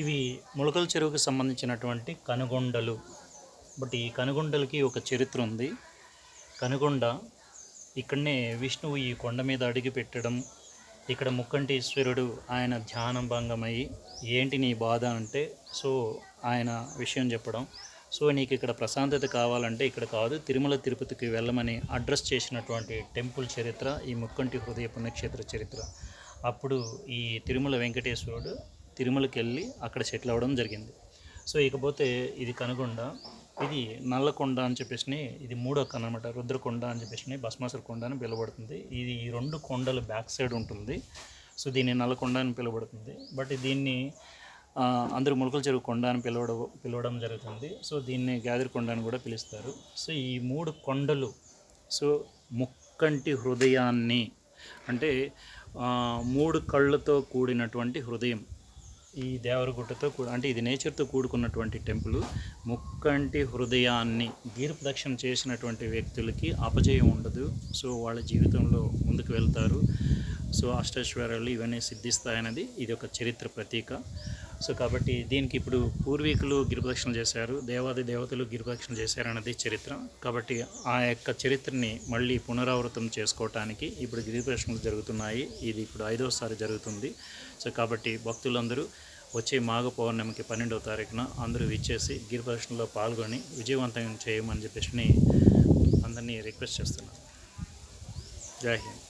ఇవి ములకల చెరువుకు సంబంధించినటువంటి కనుగొండలు. బట్ ఈ కనుగొండలకి ఒక చరిత్ర ఉంది. కనుగొండ ఇక్కడనే విష్ణువు ఈ కొండ మీద అడుగు పెట్టడం, ఇక్కడ ముక్కంటీశ్వరుడు ఆయన ధ్యానం భంగమయ్యి ఏంటి నీ బాధ అంటే ఆయన విషయం చెప్పడం, నీకు ఇక్కడ ప్రశాంతత కావాలంటే ఇక్కడ కాదు తిరుమల తిరుపతికి వెళ్ళమని అడ్రస్ చేసినటువంటి టెంపుల్ చరిత్ర ఈ ముక్కంటి హృదయ పుణ్యక్షేత్ర చరిత్ర. అప్పుడు ఈ తిరుమల వెంకటేశ్వరుడు తిరుమలకి వెళ్ళి అక్కడ సెటిల్ అవ్వడం జరిగింది. ఇకపోతే ఇది కనుగొండ, ఇది నల్లకొండ అని చెప్పేసి, ఇది మూడో కొండ అనమాట. రుద్రకొండ అని చెప్పేసి భస్మాసుర కొండ అని పిలువబడుతుంది. ఇది ఈ రెండు కొండలు బ్యాక్ సైడ్ ఉంటుంది. దీన్ని నల్లకొండ అని పిలువబడుతుంది. బట్ దీన్ని అందరూ ములకల చెరువు కొండ అని పిలవడం జరుగుతుంది. దీన్ని గాదిరికొండ అని కూడా పిలుస్తారు. ఈ మూడు కొండలు ముక్కంటి హృదయాన్ని అంటే మూడు కళ్ళతో కూడినటువంటి హృదయం ఈ దేవరగుట్టతో అంటే ఇది నేచర్తో కూడుకున్నటువంటి టెంపుల్. ముక్కంటి హృదయాన్ని గిరిప్రదక్షిణ చేసినటువంటి వ్యక్తులకి అపజయం ఉండదు. వాళ్ళ జీవితంలో ముందుకు వెళ్తారు. అష్టైశ్వర్యాలు ఇవన్నీ సిద్ధిస్తాయన్నది ఇది ఒక చరిత్ర ప్రతీక. కాబట్టి దీనికి ఇప్పుడు పూర్వీకులు గిరిప్రదక్షిణ చేశారు, దేవాది దేవతలు గిరిప్రదక్షిణ చేశారు అన్నది చరిత్ర. కాబట్టి ఆ యొక్క చరిత్రని మళ్ళీ పునరావృతం చేసుకోవటానికి ఇప్పుడు గిరిప్రదక్షిణలు జరుగుతున్నాయి. ఇది ఇప్పుడు 5వ సారి జరుగుతుంది. కాబట్టి భక్తులందరూ వచ్చే మాఘ పౌర్ణమికి 12వ తారీఖున అందరూ విచ్చేసి గిరిప్రదక్షిణలో పాల్గొని విజయవంతం చేయమని చెప్పేసి అందరినీ రిక్వెస్ట్ చేస్తున్నాను. జై హింద్.